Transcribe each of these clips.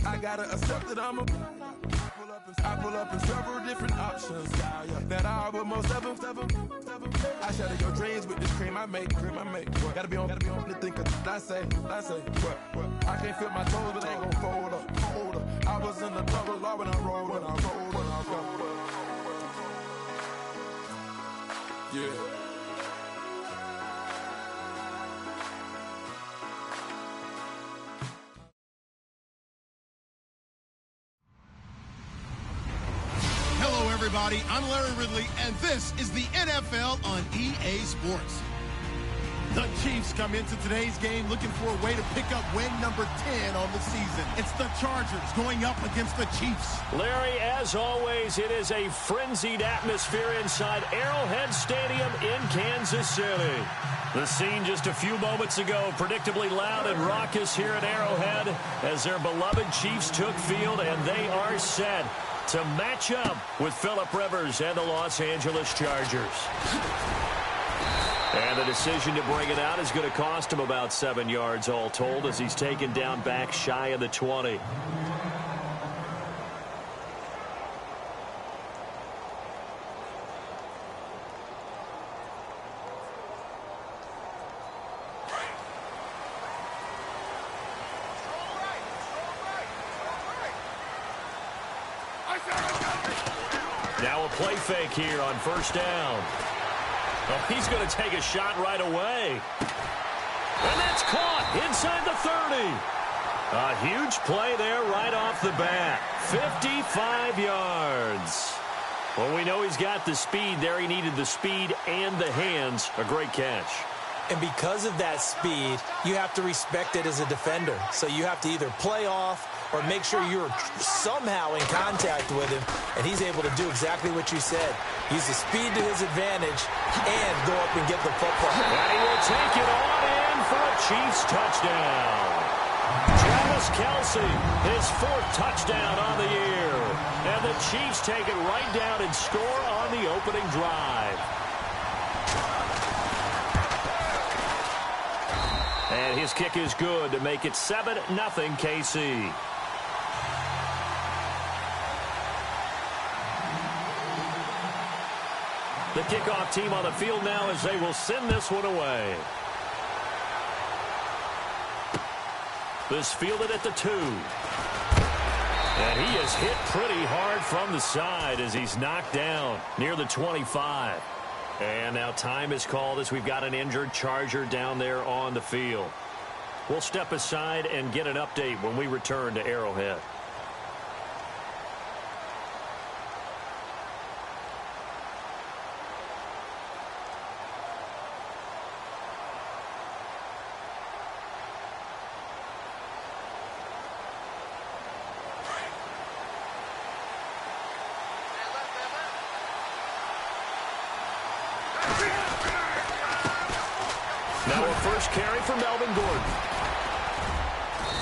I gotta accept that I'm a. I pull up in several different options. That I will most ever. I shatter your dreams with this cream I make. What? Gotta be on the think of I say. What? I can't feel my toes, but they ain't gon' fold up. I was in the double law when I rolled. Yeah. Everybody, I'm Larry Ridley, and this is the NFL on EA Sports. The Chiefs come into today's game looking for a way to pick up win number 10 on the season. It's the Chargers going up against the Chiefs. Larry, as always, it is a frenzied atmosphere inside Arrowhead Stadium in Kansas City. The scene just a few moments ago, predictably loud and raucous here at Arrowhead as their beloved Chiefs took field, and they are set to match up with Phillip Rivers and the Los Angeles Chargers. And the decision to bring it out is going to cost him about 7 yards all told as he's taken down back shy of the 20. Now a play fake here on first down. Oh, he's going to take a shot right away. And that's caught inside the 30. A huge play there right off the bat. 55 yards. Well, we know he's got the speed there. He needed the speed and the hands. A great catch. And because of that speed, you have to respect it as a defender. So you have to either play off or make sure you're somehow in contact with him, and he's able to do exactly what you said. Use the speed to his advantage and go up and get the football. And he will take it on in for a Chiefs touchdown. Travis Kelce, his 4th touchdown on the year. And the Chiefs take it right down and score on the opening drive. And his kick is good to make it 7-0 KC. The kickoff team on the field now as they will send this one away. This fielded at the 2. And he is hit pretty hard from the side as he's knocked down near the 25. And now time is called as we've got an injured Charger down there on the field. We'll step aside and get an update when we return to Arrowhead. Now a first carry for Melvin Gordon.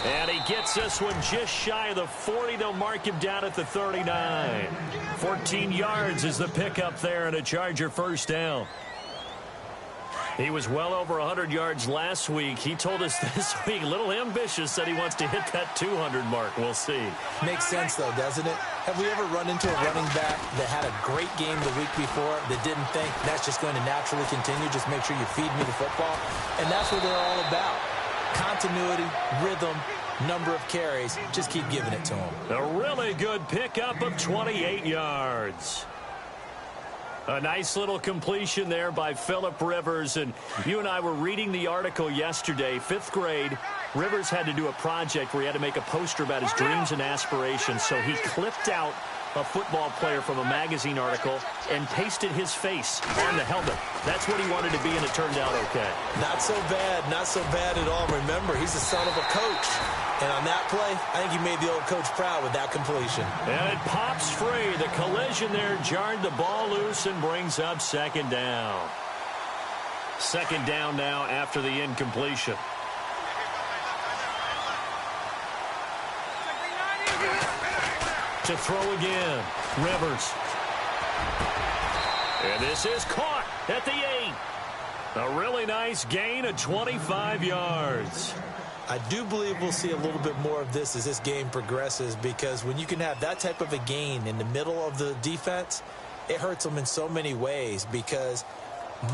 And he gets this one just shy of the 40. They'll mark him down at the 39. 14 yards is the pickup there and a Charger first down. He was well over 100 yards last week. He told us this week, a little ambitious, that he wants to hit that 200 mark. We'll see. Makes sense, though, doesn't it? Have we ever run into a running back that had a great game the week before that didn't think that's just going to naturally continue? Just make sure you feed me the football. And that's what they're all about. Continuity, rhythm, number of carries. Just keep giving it to him. A really good pickup of 28 yards. A nice little completion there by Phillip Rivers. And you and I were reading the article yesterday, 5th grade. Rivers had to do a project where he had to make a poster about his dreams and aspirations. So he clipped out a football player from a magazine article and pasted his face on the helmet. That's what he wanted to be, and it turned out okay. Not so bad. Not so bad at all. Remember, he's the son of a coach. And on that play, I think he made the old coach proud with that completion. And it pops free. The collision there jarred the ball loose and brings up 2nd down. 2nd down now after the incompletion. To throw again, Rivers. And this is caught at the 8. A really nice gain of 25 yards. I do believe we'll see a little bit more of this as this game progresses, because when you can have that type of a gain in the middle of the defense, it hurts them in so many ways, because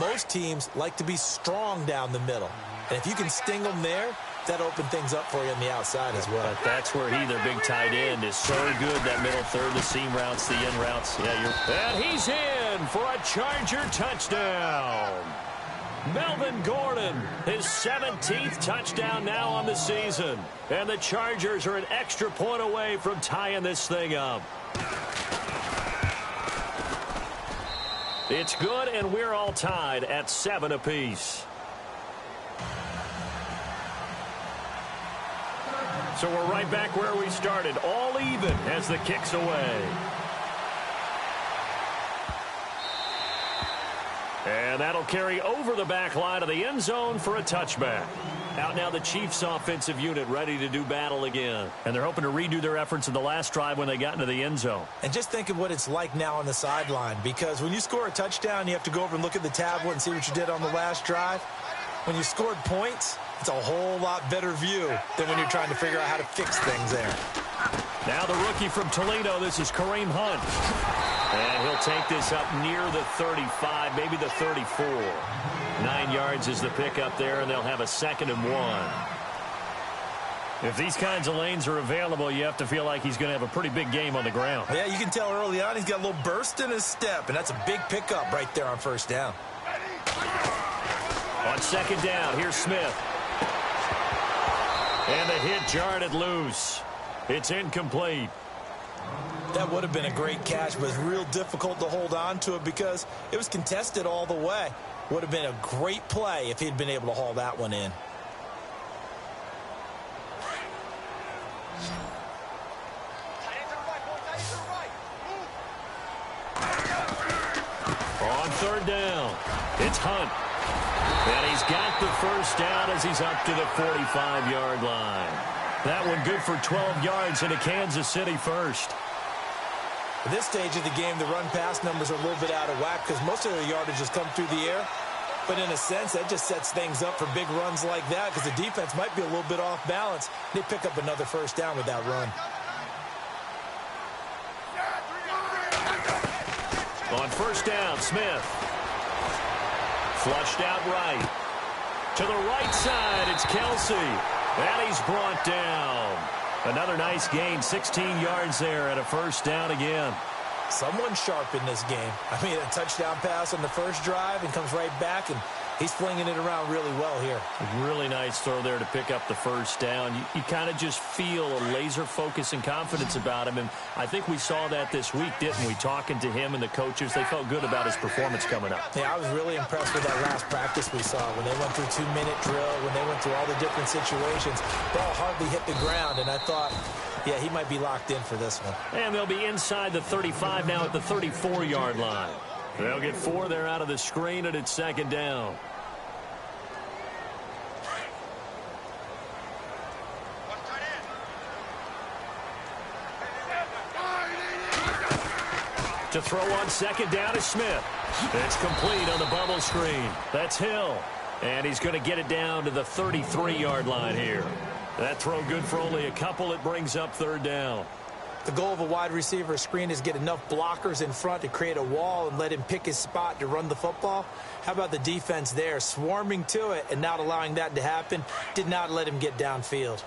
most teams like to be strong down the middle. And if you can sting them there, that opens things up for you on the outside as well. But that's where their big tight end, is so good, that middle third, the seam routes, the in routes. And he's in for a Charger touchdown. Melvin Gordon, his 17th touchdown now on the season. And the Chargers are an extra point away from tying this thing up. It's good, and we're all tied at 7 apiece. So we're right back where we started, all even as the kick's away. And that'll carry over the back line of the end zone for a touchback. Out now the Chiefs offensive unit, ready to do battle again. And they're hoping to redo their efforts in the last drive when they got into the end zone. And just think of what it's like now on the sideline, because when you score a touchdown, you have to go over and look at the tablet and see what you did on the last drive. When you scored points, it's a whole lot better view than when you're trying to figure out how to fix things there. Now the rookie from Toledo, this is Kareem Hunt. And he'll take this up near the 35, maybe the 34. 9 yards is the pickup there, and they'll have a 2nd and 1. If these kinds of lanes are available, you have to feel like he's going to have a pretty big game on the ground. Yeah, you can tell early on he's got a little burst in his step, and that's a big pickup right there on first down. On 2nd down, here's Smith. And the hit jarred it loose. It's incomplete. That would have been a great catch, but it's real difficult to hold on to it because it was contested all the way. Would have been a great play if he'd been able to haul that one in. On 3rd down, it's Hunt. And he's got the first down as he's up to the 45-yard line. That one good for 12 yards into Kansas City first. At this stage of the game, the run-pass numbers are a little bit out of whack because most of their yardage has come through the air. But in a sense, that just sets things up for big runs like that because the defense might be a little bit off balance. They pick up another first down with that run. On 1st down, Smith. Flushed out right. To the right side, it's Kelsey. And he's brought down. Another nice gain, 16 yards there at a first down again. Someone sharp in this game. I mean, a touchdown pass on the first drive and comes right back, and he's flinging it around really well here. Really nice throw there to pick up the first down. You kind of just feel a laser focus and confidence about him, and I think we saw that this week, didn't we? Talking to him and the coaches, they felt good about his performance coming up. Yeah, I was really impressed with that last practice we saw when they went through 2-minute drill, when they went through all the different situations. Ball hardly hit the ground, and I thought, yeah, he might be locked in for this one. And they'll be inside the 35 now at the 34-yard line. They'll get 4 there out of the screen, and it's 2nd down. To throw on 2nd down is Smith. It's complete on the bubble screen. That's Hill. And he's going to get it down to the 33-yard line here. That throw good for only a couple. It brings up 3rd down. The goal of a wide receiver screen is get enough blockers in front to create a wall and let him pick his spot to run the football. How about the defense there, swarming to it and not allowing that to happen? Did not let him get downfield.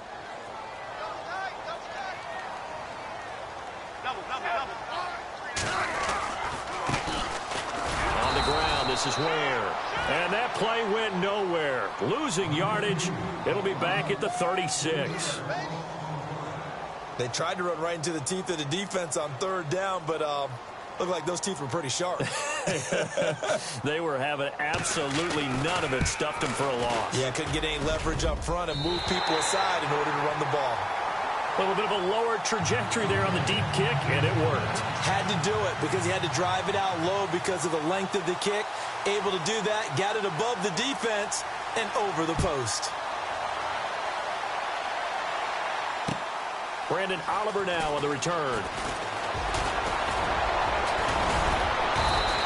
On the ground, this is Ware. And that play went nowhere. Losing yardage. It'll be back at the 36. They tried to run right into the teeth of the defense on 3rd down, but looked like those teeth were pretty sharp. They were having absolutely none of it. Stuffed them for a loss. Yeah, couldn't get any leverage up front and move people aside in order to run the ball. A little bit of a lower trajectory there on the deep kick, and it worked. Had to do it because he had to drive it out low because of the length of the kick. Able to do that, got it above the defense and over the post. Brandon Oliver now on the return.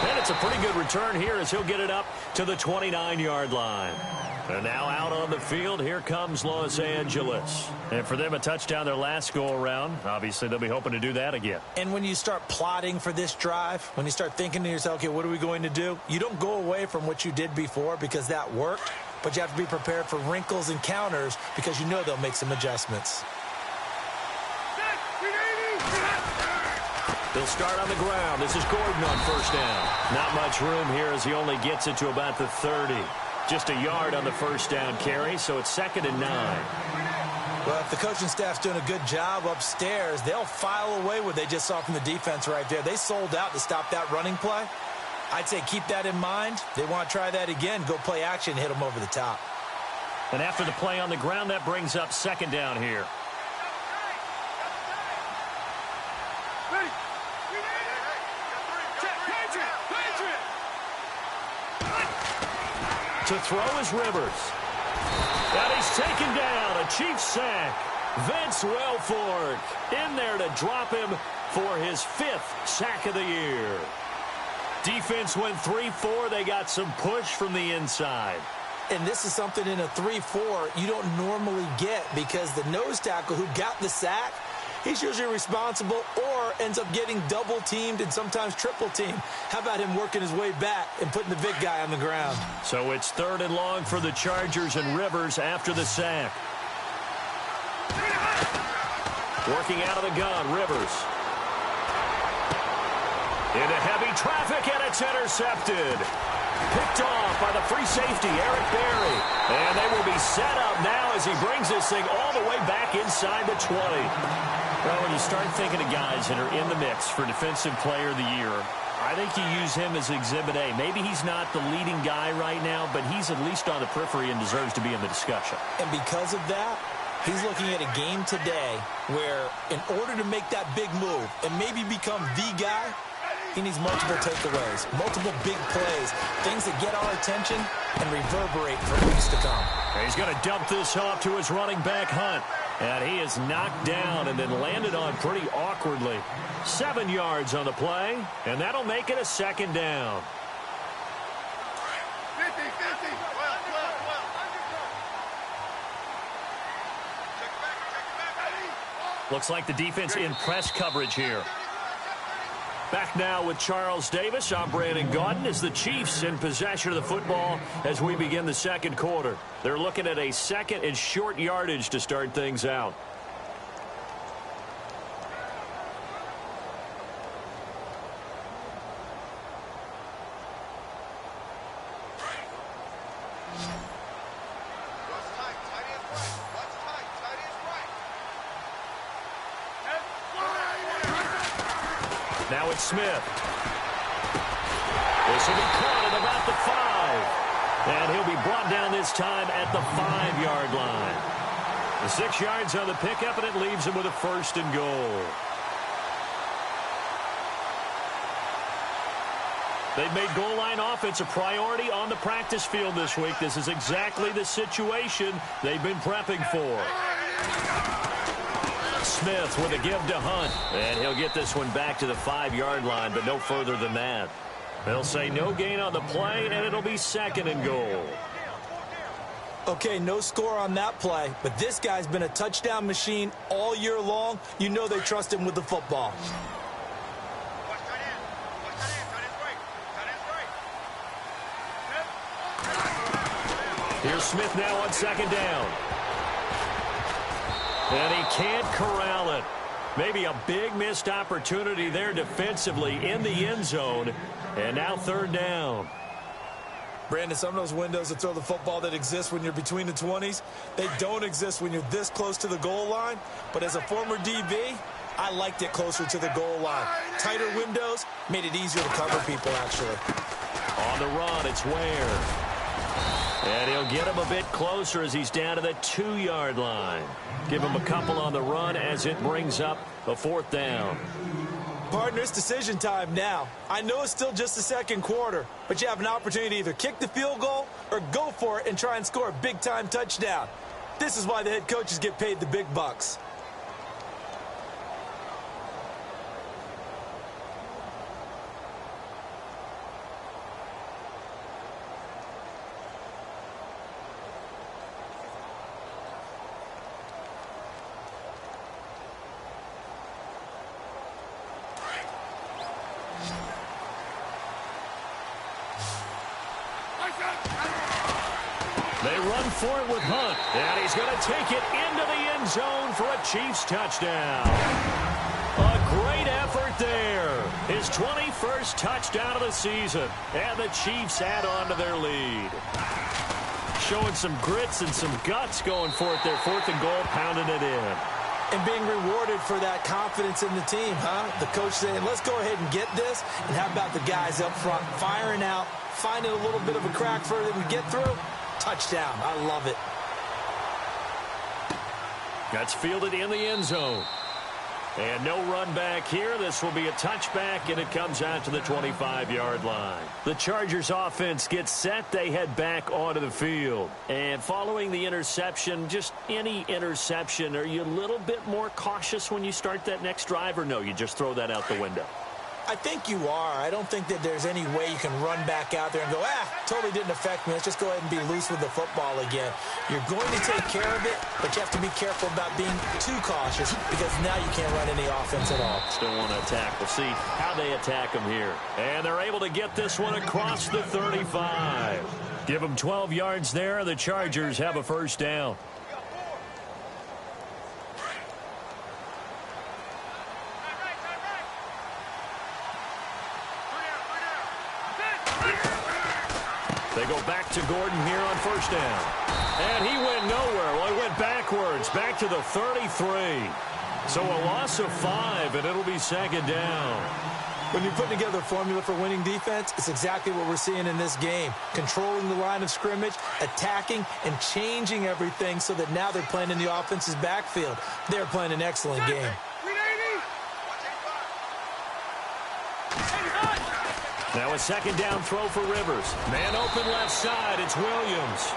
And it's a pretty good return here as he'll get it up to the 29-yard line. And now out on the field, here comes Los Angeles. And for them, a touchdown their last go-around. Obviously, they'll be hoping to do that again. And when you start plotting for this drive, when you start thinking to yourself, okay, what are we going to do? You don't go away from what you did before because that worked, but you have to be prepared for wrinkles and counters because you know they'll make some adjustments. They'll start on the ground. This is Gordon on first down. Not much room here as he only gets it to about the 30. Just a yard on the first down carry, so it's 2nd and 9. Well, if the coaching staff's doing a good job upstairs, they'll file away what they just saw from the defense right there. They sold out to stop that running play. I'd say keep that in mind. They want to try that again. Go play action, hit them over the top. And after the play on the ground, that brings up 2nd down here. To throw is Rivers. And he's taken down. A Chiefs sack. Vince Wilfork in there to drop him for his 5th sack of the year. Defense went 3-4. They got some push from the inside. And this is something in a 3-4 you don't normally get because the nose tackle who got the sack, he's usually responsible or ends up getting double-teamed and sometimes triple-teamed. How about him working his way back and putting the big guy on the ground? So it's 3rd and long for the Chargers and Rivers after the sack. Working out of the gun, Rivers. Into heavy traffic, and it's intercepted. Picked off by the free safety, Eric Berry. And they will be set up now as he brings this thing all the way back inside the 20. Well, when you start thinking of guys that are in the mix for Defensive Player of the Year, I think you use him as Exhibit A. Maybe he's not the leading guy right now, but he's at least on the periphery and deserves to be in the discussion. And because of that, he's looking at a game today where in order to make that big move and maybe become the guy, he needs multiple takeaways, multiple big plays, things that get our attention and reverberate for weeks to come. He's going to dump this off to his running back, Hunt. And he is knocked down and then landed on pretty awkwardly. 7 yards on the play, and that'll make it a 2nd down. 50, 50. Looks like the defense in press coverage here. Back now with Charles Davis. I'm Brandon Gaudin as the Chiefs in possession of the football as we begin the 2nd quarter. They're looking at a 2nd and short yardage to start things out. Now it's Smith. This will be caught at about the 5. And he'll be brought down this time at the 5-yard line. The 6 yards on the pickup, and it leaves him with a 1st and goal. They've made goal line offense a priority on the practice field this week. This is exactly the situation they've been prepping for. Smith with a give to Hunt. And he'll get this one back to the 5-yard line, but no further than that. They'll say no gain on the play, and it'll be 2nd and goal. Okay, no score on that play, but this guy's been a touchdown machine all year long. You know they trust him with the football. Here's Smith now on 2nd down. And he can't corral it. Maybe a big missed opportunity there defensively in the end zone. And now 3rd down. Brandon, some of those windows to throw the football that exist when you're between the 20s, they don't exist when you're this close to the goal line. But as a former DB, I liked it closer to the goal line. Tighter windows made it easier to cover people, actually. On the run, it's Ware. And he'll get him a bit closer as he's down to the 2-yard line. Give him a couple on the run as it brings up a 4th down. Partner, it's decision time now. I know it's still just the 2nd quarter, but you have an opportunity to either kick the field goal or go for it and try and score a big-time touchdown. This is why the head coaches get paid the big bucks. They run for it with Hunt, and he's going to take it into the end zone for a Chiefs touchdown. A great effort there. His 21st touchdown of the season, and the Chiefs add on to their lead. Showing some grits and some guts going for it there. 4th and goal, pounding it in. And being rewarded for that confidence in the team, huh? The coach saying, let's go ahead and get this. And how about the guys up front firing out, finding a little bit of a crack for them to get through? Touchdown. I love it. That's fielded in the end zone. And no run back here. This will be a touchback, and it comes out to the 25-yard line. The Chargers offense gets set. They head back onto the field. And following the interception, just any interception, are you a little bit more cautious when you start that next drive, or no, you just throw that out the window? I think you are. I don't think that there's any way you can run back out there and go, totally didn't affect me. Let's just go ahead and be loose with the football again. You're going to take care of it, but you have to be careful about being too cautious because now you can't run any offense at all. Still want to attack. We'll see how they attack them here. And they're able to get this one across the 35. Give them 12 yards there. The Chargers have a first down. They go back to Gordon here on first down. And he went nowhere. Well, he went backwards, back to the 33. So a loss of 5, and it'll be second down. When you're putting together a formula for winning defense, it's exactly what we're seeing in this game. Controlling the line of scrimmage, attacking, and changing everything so that now they're playing in the offense's backfield. They're playing an excellent game. Now a second down throw for Rivers. Man open left side. It's Williams.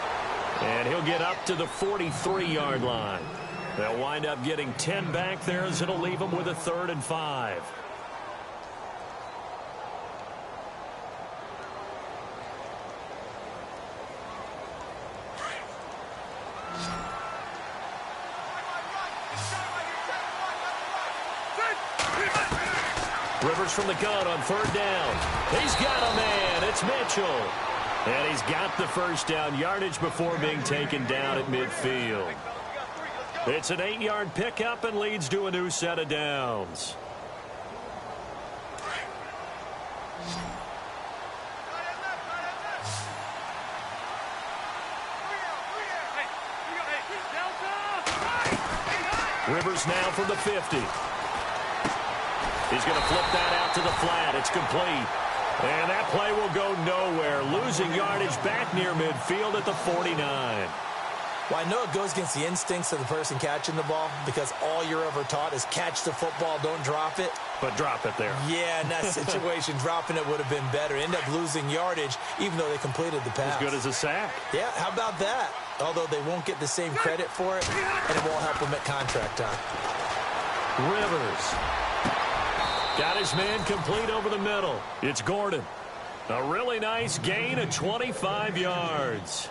And he'll get up to the 43-yard line. They'll wind up getting 10 back there as it'll leave them with a 3rd and 5. Rivers from the gun on 3rd down. He's got a man. It's Mitchell. And he's got the first down yardage before being taken down at midfield. It's an 8-yard pickup and leads to a new set of downs. Rivers now from the 50. He's going to flip that out to the flat. It's complete. And that play will go nowhere. Losing yardage back near midfield at the 49. Well, I know it goes against the instincts of the person catching the ball because all you're ever taught is catch the football, don't drop it. But drop it there. Yeah, in that situation, dropping it would have been better. End up losing yardage even though they completed the pass. As good as a sack. Yeah, how about that? Although they won't get the same credit for it, and it won't help them at contract time. Rivers. Got his man complete over the middle. It's Gordon. A really nice gain of 25 yards.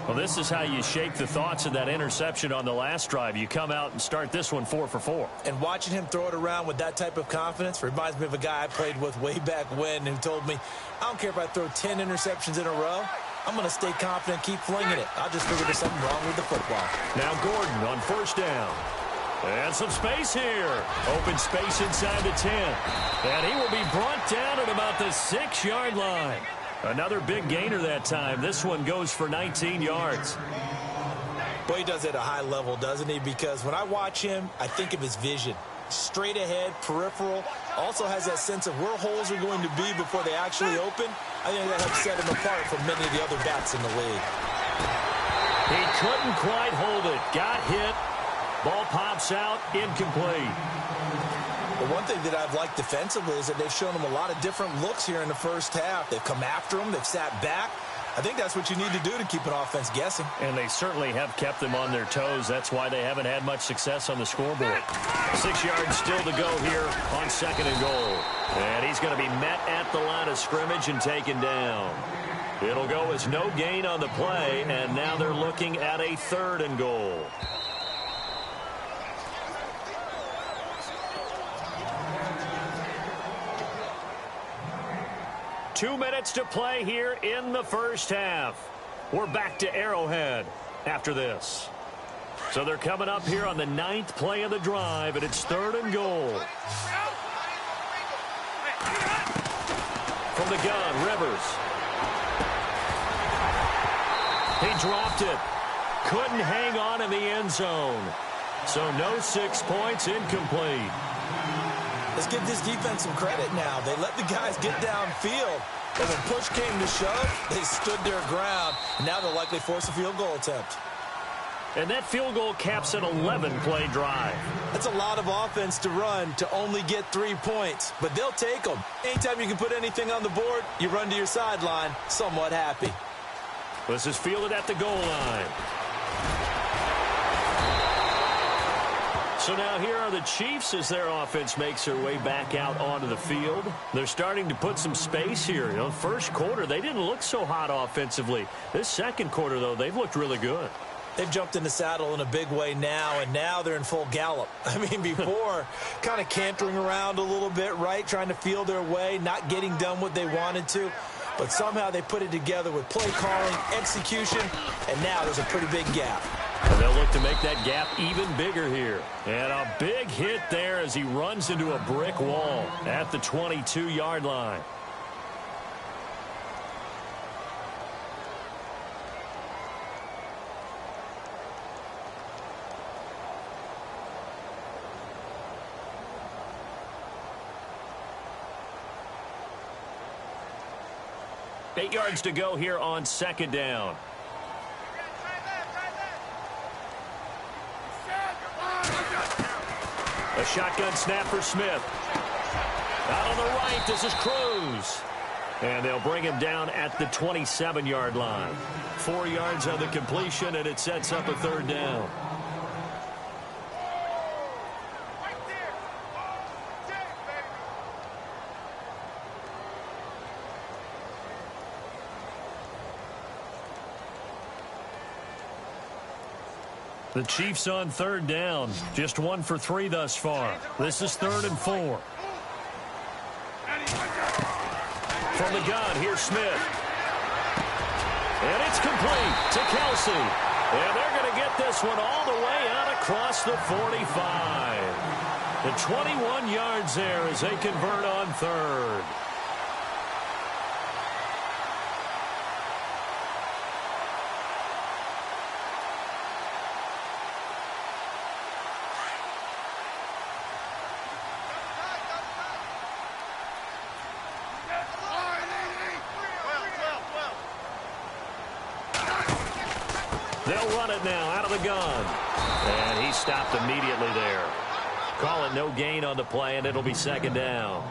Well, this is how you shake the thoughts of that interception on the last drive. You come out and start this one 4 for 4. And watching him throw it around with that type of confidence reminds me of a guy I played with way back when who told me, I don't care if I throw 10 interceptions in a row. I'm going to stay confident, keep flinging it. I'll just figure there's something wrong with the football. Now Gordon on first down. And some space here. Open space inside the 10. And he will be brought down at about the 6-yard line. Another big gainer that time. This one goes for 19 yards. Boy, he does it at a high level, doesn't he? Because when I watch him, I think of his vision. Straight ahead, peripheral. Also has that sense of where holes are going to be before they actually open. I think that helps set him apart from many of the other backs in the league. He couldn't quite hold it. Got hit. Ball pops out, incomplete. But one thing that I've liked defensively is that they've shown him a lot of different looks here in the first half. They've come after him. They've sat back. I think that's what you need to do to keep an offense guessing. And they certainly have kept them on their toes. That's why they haven't had much success on the scoreboard. 6 yards still to go here on 2nd and goal. And he's going to be met at the line of scrimmage and taken down. It'll go as no gain on the play, and now they're looking at a 3rd and goal. Two minutes to play here in the first half. We're back to Arrowhead after this. So they're coming up here on the 9th play of the drive, and it's 3rd and goal. From the gun, Rivers. He dropped it. Couldn't hang on in the end zone. So no 6 points, incomplete. Let's give this defense some credit now. They let the guys get downfield. And when push came to shove, they stood their ground. Now they'll likely force a field goal attempt. And that field goal caps an 11-play drive. That's a lot of offense to run to only get 3 points. But they'll take them. Anytime you can put anything on the board, you run to your sideline somewhat happy. This is fielded at the goal line. So now here are the Chiefs as their offense makes their way back out onto the field. They're starting to put some space here. You know, first quarter, they didn't look so hot offensively. This second quarter, though, they've looked really good. They've jumped in the saddle in a big way now, and now they're in full gallop. I mean, before, kind of cantering around a little bit, right, trying to feel their way, not getting done what they wanted to. But somehow they put it together with play calling, execution, and now there's a pretty big gap. And they'll look to make that gap even bigger here. And a big hit there as he runs into a brick wall at the 22-yard line. Eight yards to go here on 2nd down. A shotgun snap for Smith. Out on the right, this is Cruz. And they'll bring him down at the 27-yard line. 4 yards on the completion, and it sets up a 3rd down. The Chiefs on 3rd down. Just 1 for 3 thus far. This is 3rd and 4. From the gun, here's Smith. And it's complete to Kelsey. And they're going to get this one all the way out across the 45. The 21 yards there as they convert on 3rd. They'll run it now out of the gun. And he stopped immediately there. Call it no gain on the play, and it'll be 2nd down.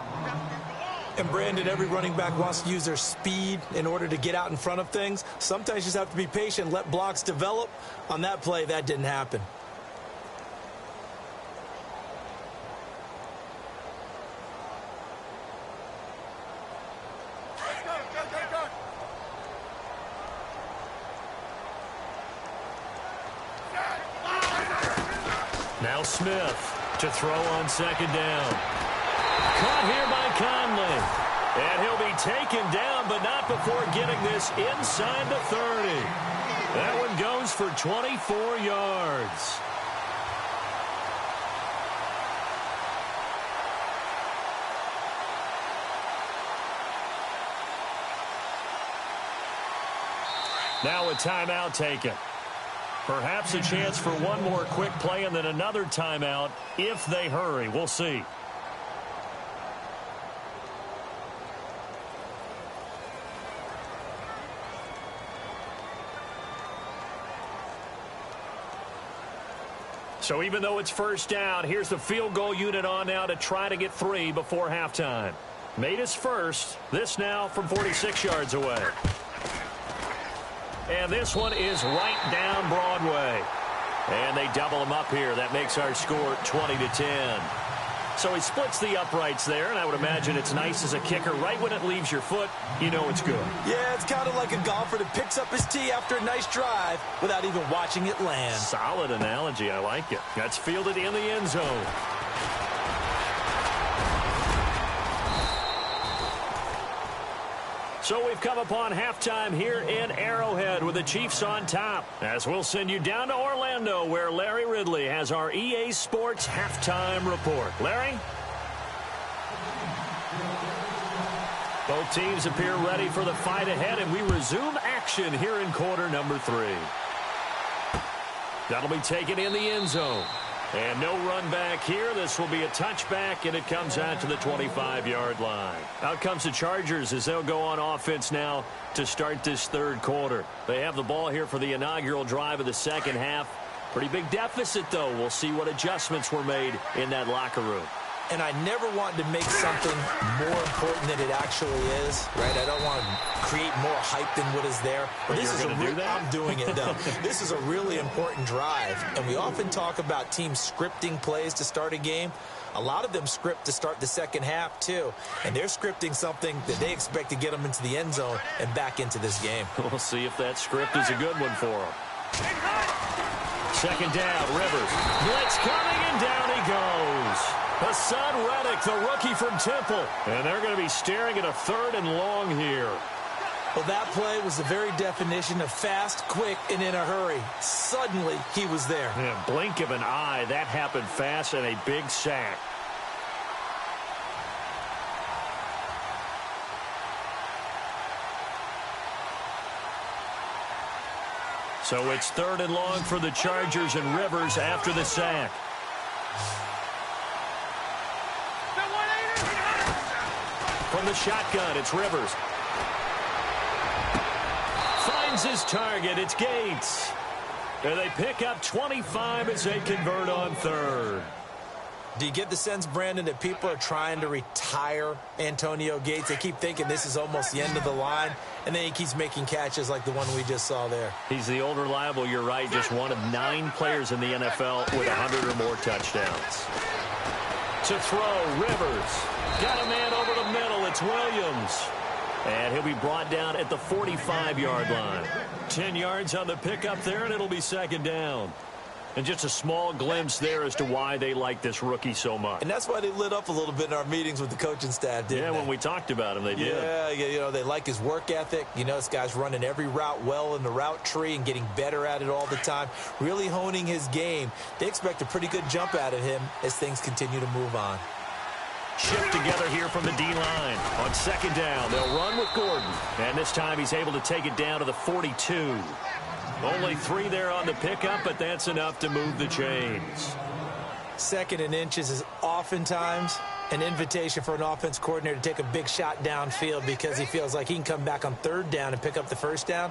And Brandon, every running back wants to use their speed in order to get out in front of things. Sometimes you just have to be patient, let blocks develop. On that play, that didn't happen. Now Smith to throw on 2nd down. Caught here by Conley. And he'll be taken down, but not before getting this inside the 30. That one goes for 24 yards. Now a timeout taken. Perhaps a chance for one more quick play and then another timeout if they hurry. We'll see. So even though it's 1st down, here's the field goal unit on now to try to get 3 before halftime. Made his first. This now from 46 yards away. And this one is right down Broadway. And they double him up here. That makes our score 20-10. So he splits the uprights there, and I would imagine it's nice as a kicker. Right when it leaves your foot, you know it's good. Yeah, it's kind of like a golfer that picks up his tee after a nice drive without even watching it land. Solid analogy. I like it. That's fielded in the end zone. So we've come upon halftime here in Arrowhead with the Chiefs on top. As we'll send you down to Orlando where Larry Ridley has our EA Sports halftime report. Larry? Both teams appear ready for the fight ahead, and we resume action here in quarter number 3. That'll be taken in the end zone. And no run back here. This will be a touchback, and it comes out to the 25-yard line. Out comes the Chargers as they'll go on offense now to start this third quarter. They have the ball here for the inaugural drive of the second half. Pretty big deficit, though. We'll see what adjustments were made in that locker room. And I never want to make something more important than it actually is, right? I don't want to create more hype than what is there. But this is do that? I'm doing it, though. This is a really important drive, and we often talk about teams scripting plays to start a game. A lot of them script to start the second half, too. And they're scripting something that they expect to get them into the end zone and back into this game. We'll see if that script is a good one for them. Second down, Rivers. Blitz coming, and down he goes. Hassan Reddick, the rookie from Temple. And they're going to be staring at a third and long here. Well, that play was the very definition of fast, quick, and in a hurry. Suddenly, he was there. Yeah, blink of an eye. That happened fast, and a big sack. So it's third and long for the Chargers, and Rivers after the sack. From the shotgun, it's Rivers. Finds his target. It's Gates. And they pick up 25 as they convert on third. Do you get the sense, Brandon, that people are trying to retire Antonio Gates? They keep thinking this is almost the end of the line, and then he keeps making catches like the one we just saw there. He's the old reliable, you're right, just one of 9 players in the NFL with 100 or more touchdowns. To throw, Rivers. Got a man over the middle. It's Williams. And he'll be brought down at the 45-yard line. 10 yards on the pickup there, and it'll be second down. And just a small glimpse there as to why they like this rookie so much. And that's why they lit up a little bit in our meetings with the coaching staff, didn't they? Yeah, when we talked about him, they did. Yeah, you know, they like his work ethic. You know, this guy's running every route well in the route tree and getting better at it all the time, really honing his game. They expect a pretty good jump out of him as things continue to move on. Shift together here from the D-line. On second down, they'll run with Gordon. And this time he's able to take it down to the 42. Only 3 there on the pickup, but that's enough to move the chains. Second and inches is oftentimes an invitation for an offense coordinator to take a big shot downfield because he feels like he can come back on third down and pick up the first down.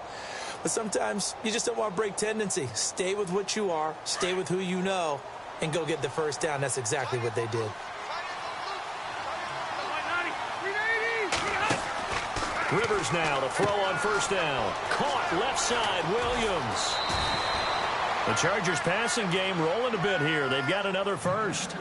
But sometimes you just don't want to break tendency. Stay with what you are, stay with who you know, and go get the first down. That's exactly what they did. Rivers now to throw on first down. Caught left side, Williams. The Chargers passing game rolling a bit here. They've got another first.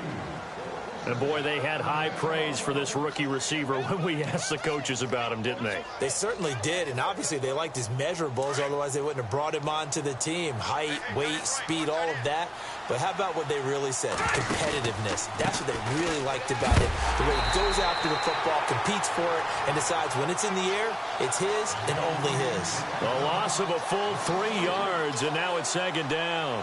And boy, they had high praise for this rookie receiver when we asked the coaches about him, didn't they? They certainly did, and obviously they liked his measurables, otherwise they wouldn't have brought him onto the team. Height, weight, speed, all of that. But how about what they really said? Competitiveness. That's what they really liked about him. The way he goes after the football, competes for it, and decides when it's in the air, it's his and only his. A loss of a full 3 yards, and now it's second down.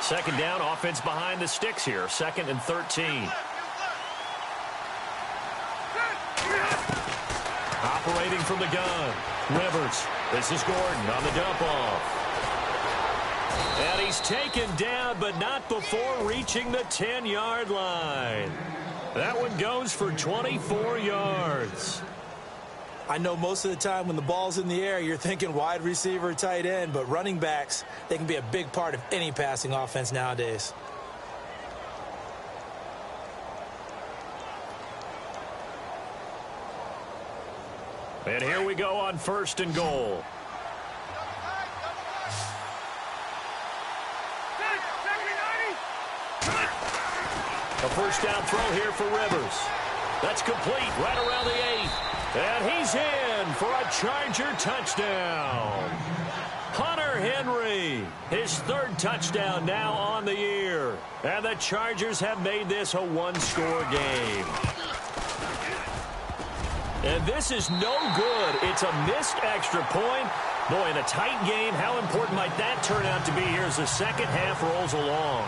Second down, offense behind the sticks here. 2nd and 13. Operating from the gun. Rivers. This is Gordon on the dump off. And he's taken down, but not before reaching the 10-yard line. That one goes for 24 yards. I know most of the time when the ball's in the air, you're thinking wide receiver, tight end, but running backs, they can be a big part of any passing offense nowadays. And here we go on 1st and goal. A first down throw here for Rivers. That's complete right around the 8. And he's in for a Charger touchdown. Hunter Henry, his third touchdown now on the year. And the Chargers have made this a one-score game. And this is no good. It's a missed extra point. Boy, in a tight game, how important might that turn out to be here as the second half rolls along?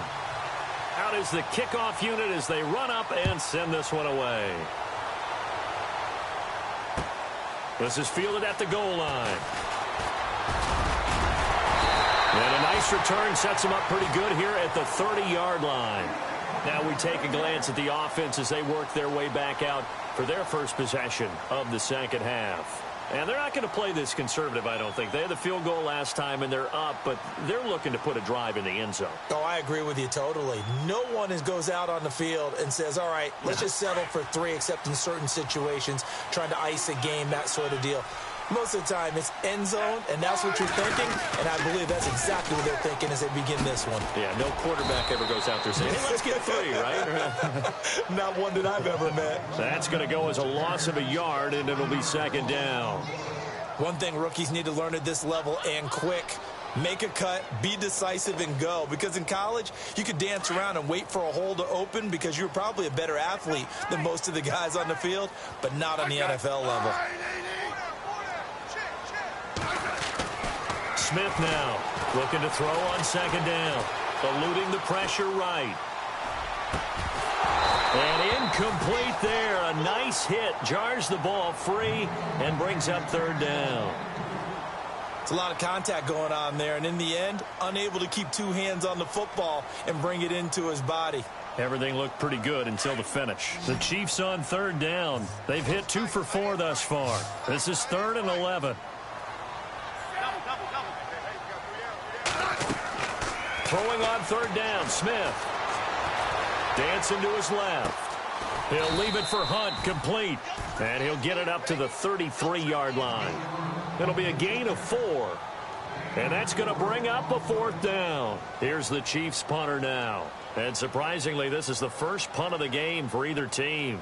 Out is the kickoff unit as they run up and send this one away. This is fielded at the goal line. And a nice return sets them up pretty good here at the 30-yard line. Now we take a glance at the offense as they work their way back out for their first possession of the second half. And they're not going to play this conservative, I don't think. They had the field goal last time, and they're up, but they're looking to put a drive in the end zone. Oh, I agree with you totally. No one goes out on the field and says, all right, let's just settle for 3, except in certain situations, trying to ice a game, that sort of deal. Most of the time, it's end zone, and that's what you're thinking, and I believe that's exactly what they're thinking as they begin this one. Yeah, no quarterback ever goes out there saying, hey, let's get 3, right? Not one that I've ever met. That's going to go as a loss of a yard, and it'll be second down. One thing rookies need to learn at this level, and quick, make a cut, be decisive, and go. Because in college, you could dance around and wait for a hole to open because you're probably a better athlete than most of the guys on the field, but not on the NFL level. Smith now looking to throw on second down, eluding the pressure right. And incomplete there. A nice hit. Jars the ball free and brings up third down. It's a lot of contact going on there, and in the end, unable to keep 2 hands on the football and bring it into his body. Everything looked pretty good until the finish. The Chiefs on third down. They've hit 2 for 4 thus far. This is 3rd and 11. Throwing on third down, Smith. Dancing to his left. He'll leave it for Hunt, complete. And he'll get it up to the 33-yard line. It'll be a gain of 4. And that's going to bring up a 4th down. Here's the Chiefs punter now. And surprisingly, this is the first punt of the game for either team.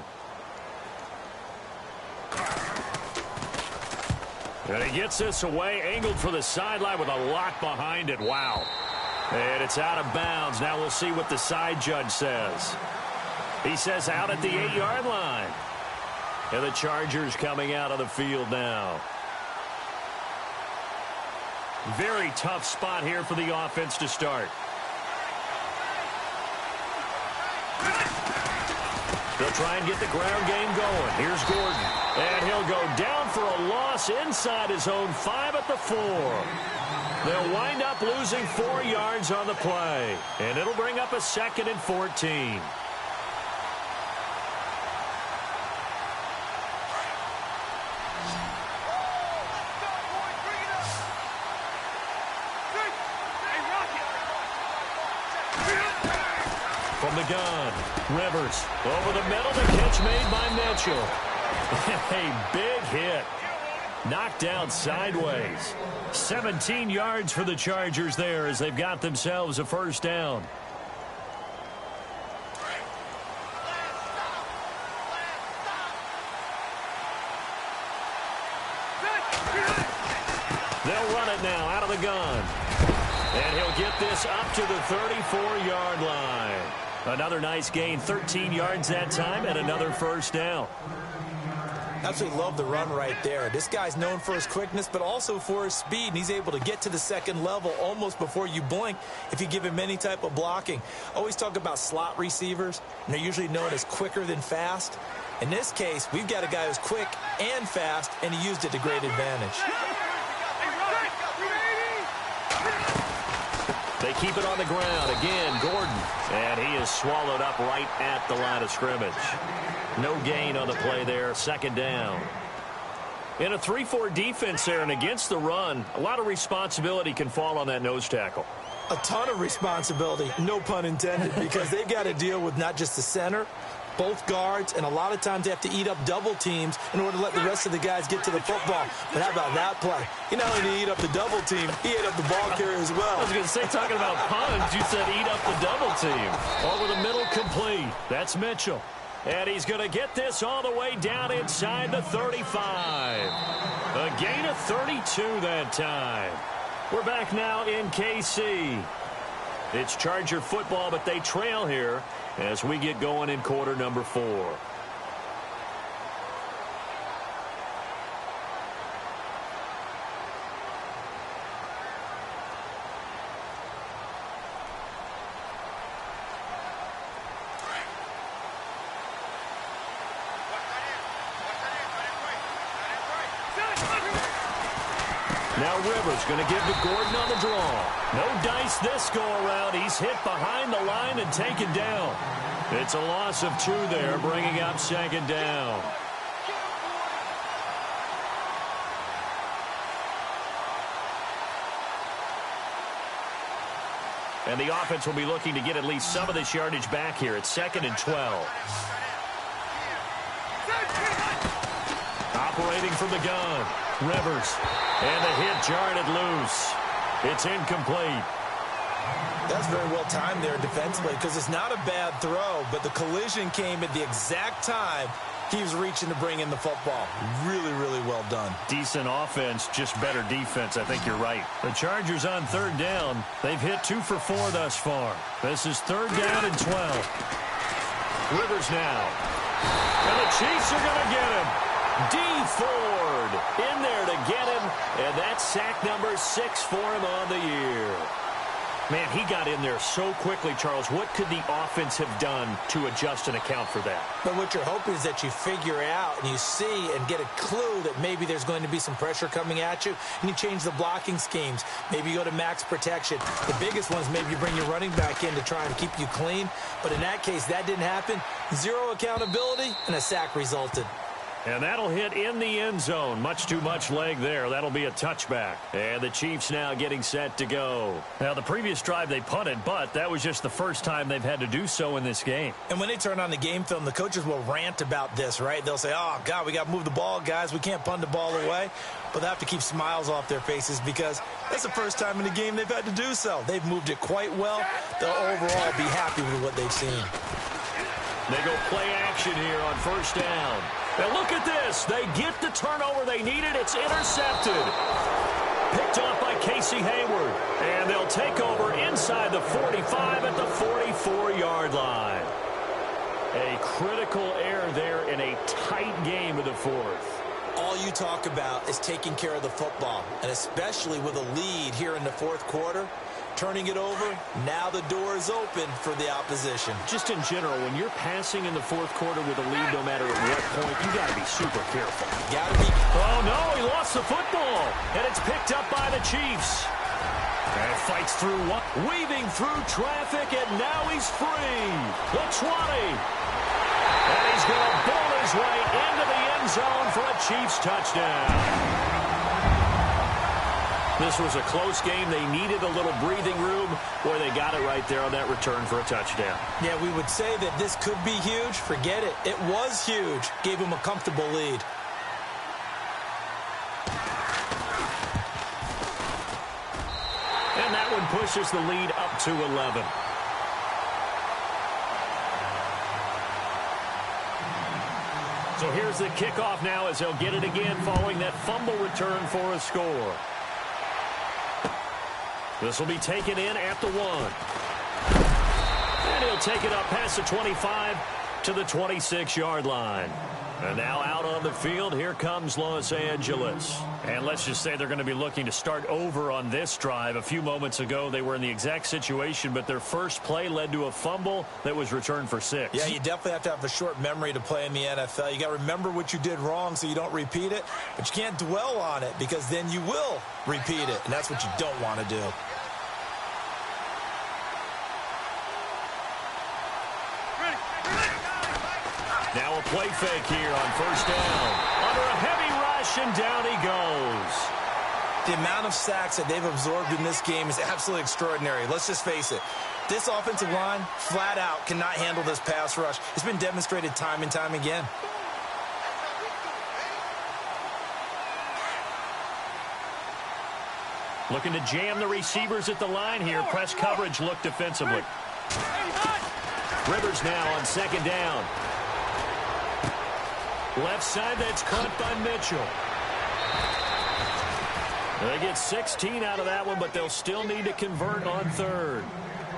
And he gets this away, angled for the sideline with a lock behind it. Wow. And it's out of bounds. Now we'll see what the side judge says. He says out at the 8-yard line. And the Chargers coming out of the field now. Very tough spot here for the offense to start. They'll try and get the ground game going. Here's Gordon. And he'll go down for a loss inside his own 5 at the 4. They'll wind up losing 4 yards on the play. And it'll bring up a 2nd and 14. From the gun, Rivers over the middle, the catch made by Mitchell. A big hit. Knocked out sideways. 17 yards for the Chargers there as they've got themselves a first down. They'll run it now out of the gun. And he'll get this up to the 34-yard line. Another nice gain, 13 yards that time, and another first down. Absolutely love the run right there. This guy's known for his quickness, but also for his speed, and he's able to get to the second level almost before you blink if you give him any type of blocking. Always talk about slot receivers, and they're usually known as quicker than fast. In this case, we've got a guy who's quick and fast, and he used it to great advantage. They keep it on the ground. Again, Gordon. And he is swallowed up right at the line of scrimmage. No gain on the play there. Second down. In a 3-4 defense there and against the run, a lot of responsibility can fall on that nose tackle. A ton of responsibility, no pun intended, because they've got to deal with not just the center, both guards, and a lot of times they have to eat up double teams in order to let the rest of the guys get to the football. But how about that play? He not only did he eat up the double team, he ate up the ball carrier as well. I was going to say, talking about puns, you said eat up the double team. Over the middle, complete. That's Mitchell. And he's going to get this all the way down inside the 35. A gain of 32 that time. We're back now in KC. It's Charger football, but they trail here as we get going in quarter number 4. Now Rivers going to give to Gordon on the draw. No dice this go-around. He's hit behind the line and taken down. It's a loss of 2 there, bringing up second down. And the offense will be looking to get at least some of this yardage back here. It's 2nd and 12. Operating from the gun. Rivers. And the hit jarred it loose. It's incomplete. That's very well timed there defensively because it's not a bad throw, but the collision came at the exact time he was reaching to bring in the football. Really, really well done. Decent offense, just better defense. I think you're right. The Chargers on 3rd down. They've hit 2 for 4 thus far. This is 3rd down and 12. Rivers now. And the Chiefs are going to get him. D. Ford in there to get him, and that's sack number 6 for him on the year. Man, he got in there so quickly, Charles. What could the offense have done to adjust and account for that? But what you're hoping is that you figure out and you see and get a clue that maybe there's going to be some pressure coming at you, and you change the blocking schemes. Maybe you go to max protection. The biggest one is maybe you bring your running back in to try and keep you clean. But in that case, that didn't happen. 0 accountability, and a sack resulted. And that'll hit in the end zone. Much too much leg there. That'll be a touchback. And the Chiefs now getting set to go. Now, the previous drive they punted, but that was just the first time they've had to do so in this game. And when they turn on the game film, the coaches will rant about this, right? They'll say, oh, God, we got to move the ball, guys. We can't punt the ball away. But they have to keep smiles off their faces because that's the first time in the game they've had to do so. They've moved it quite well. They'll overall be happy with what they've seen. They go play action here on 1st down. Now look at this. They get the turnover they needed. It's intercepted. Picked off by Casey Hayward. And they'll take over inside the 45 at the 44-yard line. A critical error there in a tight game of the 4th. All you talk about is taking care of the football, and especially with a lead here in the 4th quarter. Turning it over, now the door is open for the opposition. Just in general, when you're passing in the 4th quarter with a lead, no matter at what point, you got to be super careful. Got to be. Oh, no, he lost the football, and it's picked up by the Chiefs. And fights through one, weaving through traffic, and now he's free. The 20. And he's going to bowl his way into the end zone for a Chiefs touchdown. This was a close game. They needed a little breathing room. Boy, they got it right there on that return for a touchdown. Yeah, we would say that this could be huge. Forget it. It was huge. Gave him a comfortable lead. And that one pushes the lead up to 11. So here's the kickoff now as they'll get it again following that fumble return for a score. This will be taken in at the 1. And he'll take it up past the 25 to the 26-yard line. And now out on the field, here comes Los Angeles. And let's just say they're going to be looking to start over on this drive. A few moments ago, they were in the exact situation, but their first play led to a fumble that was returned for 6. Yeah, you definitely have to have a short memory to play in the NFL. You got to remember what you did wrong so you don't repeat it, but you can't dwell on it because then you will repeat it, and that's what you don't want to do. Now a play fake here on 1st down. Under a heavy rush, and down he goes. The amount of sacks that they've absorbed in this game is absolutely extraordinary. Let's just face it. This offensive line, flat out, cannot handle this pass rush. It's been demonstrated time and time again. Looking to jam the receivers at the line here. Press coverage look defensively. Rivers now on 2nd down. Left side, that's caught by Mitchell. They get 16 out of that one, but they'll still need to convert on third.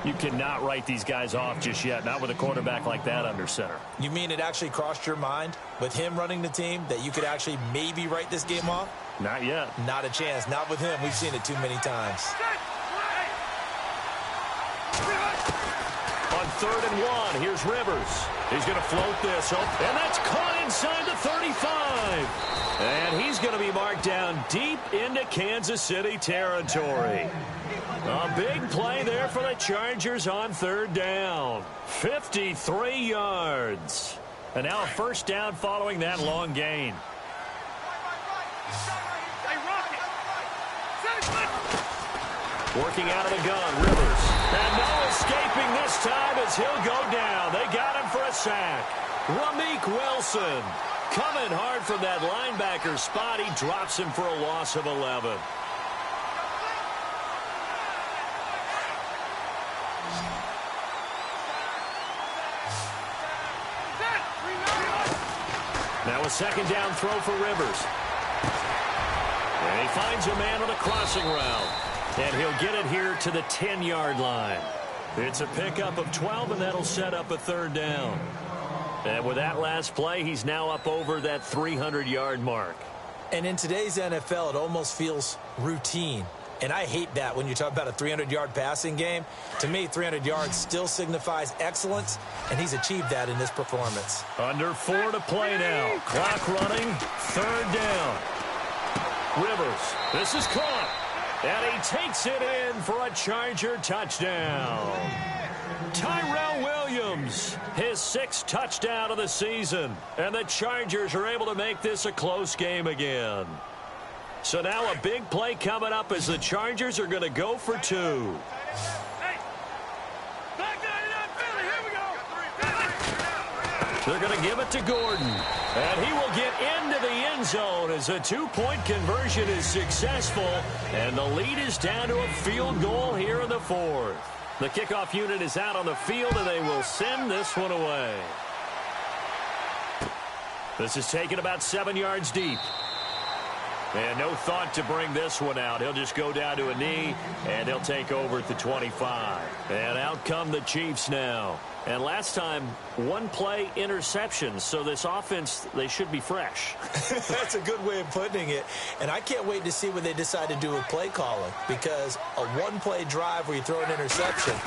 You cannot write these guys off just yet, not with a quarterback like that under center. You mean it actually crossed your mind with him running the team that you could actually maybe write this game off? Not yet. Not a chance. Not with him. We've seen it too many times. On 3rd and 1, here's Rivers. He's going to float this, and that's caught inside the 35. And he's going to be marked down deep into Kansas City territory. A big play there for the Chargers on 3rd down. 53 yards. And now a first down following that long gain. Working out of the gun, Rivers. And no escaping this time as he'll go down. They got him for a sack. Ramik Wilson coming hard from that linebacker spot. He drops him for a loss of 11. Now a second down throw for Rivers. And he finds a man on the crossing route. And he'll get it here to the 10-yard line. It's a pickup of 12, and that'll set up a 3rd down. And with that last play, he's now up over that 300-yard mark. And in today's NFL, it almost feels routine. And I hate that when you talk about a 300-yard passing game. To me, 300 yards still signifies excellence, and he's achieved that in this performance. Under 4 to play now. Clock running, 3rd down. Rivers, this is caught. And he takes it in for a Charger touchdown. Tyrell Williams, his 6th touchdown of the season. And the Chargers are able to make this a close game again. So now a big play coming up as the Chargers are going to go for 2. They're going to give it to Gordon. And he will get into the end zone as a 2-point conversion is successful. And the lead is down to a field goal here in the 4th. The kickoff unit is out on the field, and they will send this one away. This is taken about 7 yards deep. And no thought to bring this one out. He'll just go down to a knee, and he'll take over at the 25. And out come the Chiefs now. And last time, 1 play interception. So this offense, they should be fresh. That's a good way of putting it. And I can't wait to see what they decide to do with play calling. Because a 1-play drive where you throw an interception,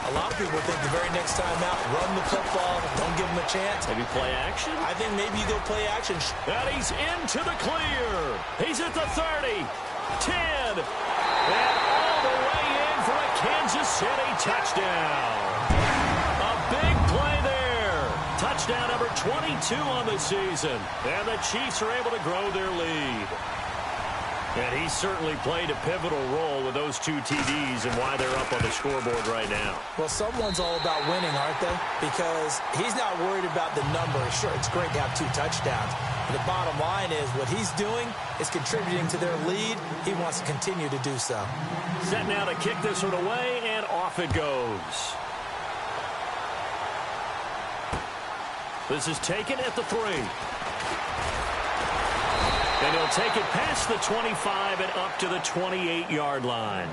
a lot of people think the very next time out, run the football, don't give them a chance. Maybe play action? I think maybe you go play action. And he's into the clear. He's at the 30, 10, and all the way in for a Kansas City touchdown. A big play there. Touchdown number 22 on the season. And the Chiefs are able to grow their lead. And he certainly played a pivotal role with those 2 TDs and why they're up on the scoreboard right now. Well, someone's all about winning, aren't they? Because he's not worried about the number. Sure, it's great to have 2 touchdowns. But the bottom line is what he's doing is contributing to their lead. He wants to continue to do so. Set now to kick this one away, and off it goes. This is taken at the 3. And he'll take it past the 25 and up to the 28-yard line.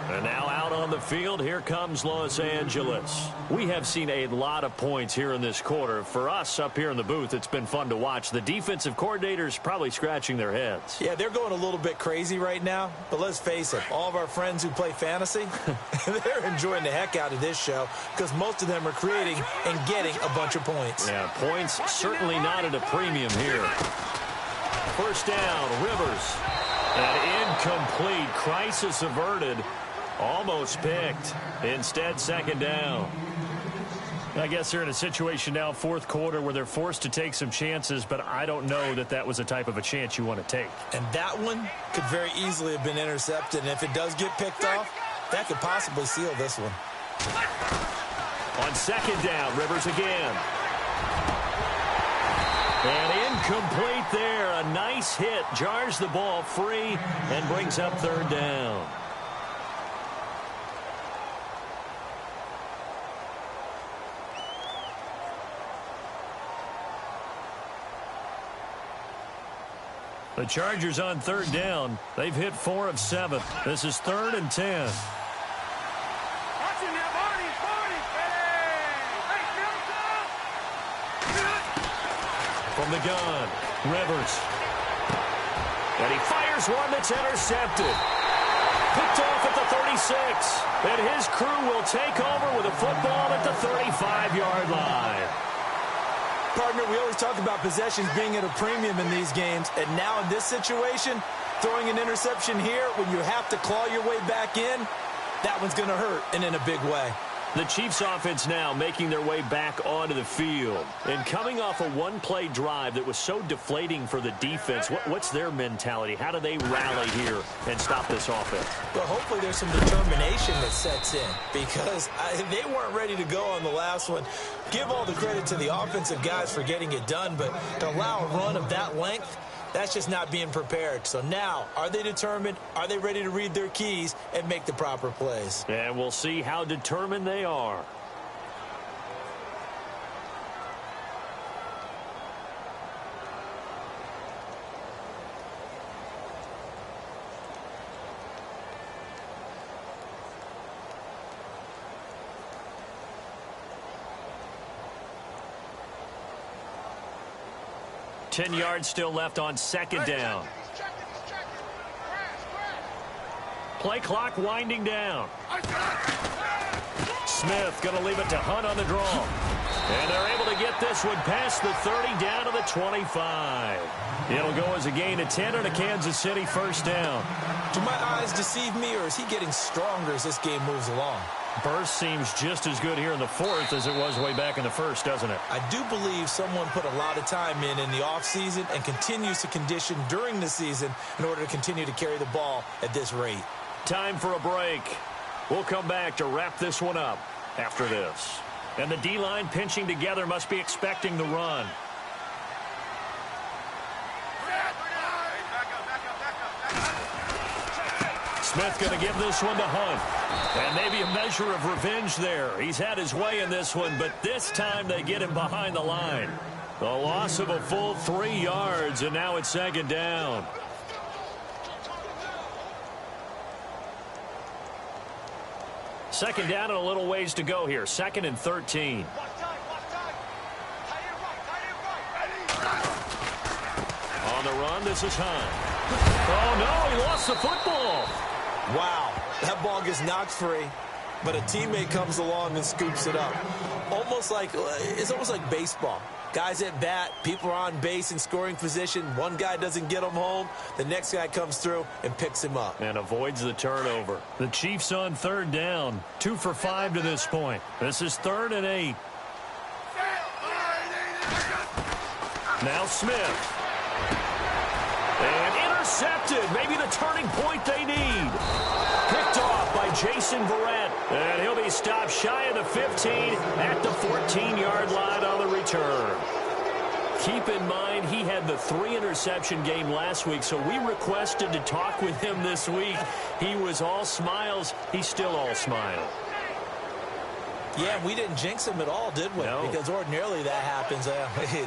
And now out on the field, here comes Los Angeles. We have seen a lot of points here in this quarter. For us up here in the booth, it's been fun to watch. The defensive coordinators probably scratching their heads. Yeah, they're going a little bit crazy right now. But let's face it, all of our friends who play fantasy, they're enjoying the heck out of this show because most of them are creating and getting a bunch of points. Yeah, points certainly not at a premium here. First down, Rivers. And incomplete. Crisis averted. Almost picked. Instead, second down. I guess they're in a situation now, 4th quarter, where they're forced to take some chances, but I don't know that that was a type of a chance you want to take. And that one could very easily have been intercepted. And if it does get picked off, that could possibly seal this one. On second down, Rivers again. And incomplete there. A nice hit. Jars the ball free and brings up 3rd down. The Chargers on third down. They've hit 4 of 7. This is 3rd and 10. From the gun, Rivers. And he fires one that's intercepted. Picked off at the 36. And his crew will take over with a football at the 35-yard line. Partner, we always talk about possessions being at a premium in these games. And now in this situation, throwing an interception here when you have to claw your way back in, that one's going to hurt, and in a big way. The Chiefs offense now making their way back onto the field. And coming off a one-play drive that was so deflating for the defense, what's their mentality? How do they rally here and stop this offense? Well, hopefully there's some determination that sets in because they weren't ready to go on the last one. Give all the credit to the offensive guys for getting it done, but to allow a run of that length, that's just not being prepared. So now, are they determined? Are they ready to read their keys and make the proper plays? And we'll see how determined they are. Ten yards still left on second down. Play clock winding down. Smith going to leave it to Hunt on the draw. And they're able to get this one past the 30 down to the 25. It'll go as a gain of 10 and a Kansas City first down. Do my eyes deceive me, or is he getting stronger as this game moves along? Burst seems just as good here in the fourth as it was way back in the first, doesn't it? I do believe someone put a lot of time in the offseason and continues to condition during the season in order to continue to carry the ball at this rate. Time for a break. We'll come back to wrap this one up after this. And the D-line pinching together must be expecting the run. Smith going to give this one to Hunt. And maybe a measure of revenge there. He's had his way in this one, but this time they get him behind the line. The loss of a full 3 yards, and now it's second down. Second down and a little ways to go here. 2nd and 13. On the run, this is Hunt. Oh, no, he lost the football. Wow, that ball gets knocked free, but a teammate comes along and scoops it up. It's almost like baseball. Guys at bat, people are on base in scoring position. One guy doesn't get him home. The next guy comes through and picks him up. And avoids the turnover. The Chiefs on third down. 2 for 5 to this point. This is 3rd and 8. Now Smith. And intercepted. Maybe the turning point they need. Picked off by Jason Verrett. And he'll be stopped shy of the 15 at the 14-yard line on the return. Keep in mind, he had the 3-interception game last week, so we requested to talk with him this week. He was all smiles. He's still all smile. Yeah, we didn't jinx him at all, did we? No. Because ordinarily that happens.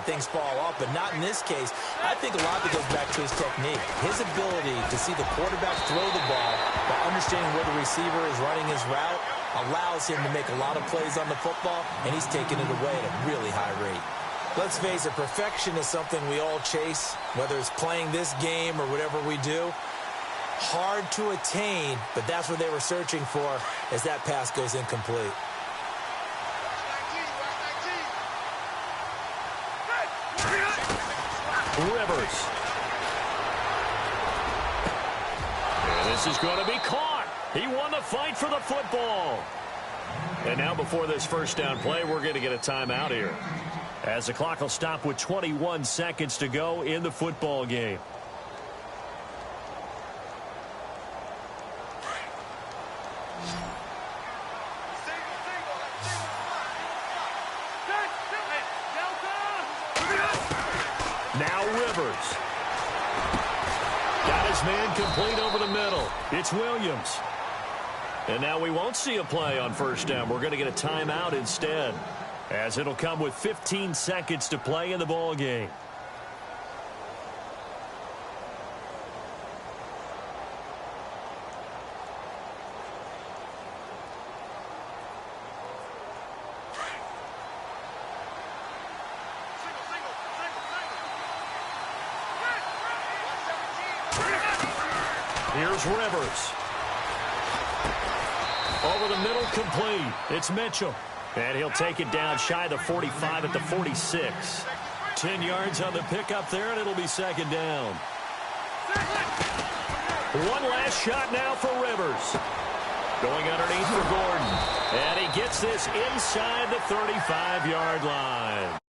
Things fall off, but not in this case. I think a lot of it goes back to his technique. His ability to see the quarterback throw the ball while understanding where the receiver is running his route allows him to make a lot of plays on the football, and he's taking it away at a really high rate. Let's face it, perfection is something we all chase, whether it's playing this game or whatever we do. Hard to attain, but that's what they were searching for as that pass goes incomplete. Rivers. And this is going to be caught. He won the fight for the football. And now before this first down play, we're going to get a timeout here, as the clock will stop with 21 seconds to go in the football game. Now Rivers. Got his man complete over the middle. It's Williams. And now we won't see a play on first down. We're going to get a timeout instead, as it'll come with 15 seconds to play in the ball game. Here's Rivers. Over the middle, complete. It's Mitchell. And he'll take it down shy of the 45 at the 46. 10 yards on the pickup there, and it'll be second down. One last shot now for Rivers. Going underneath for Gordon. And he gets this inside the 35-yard line.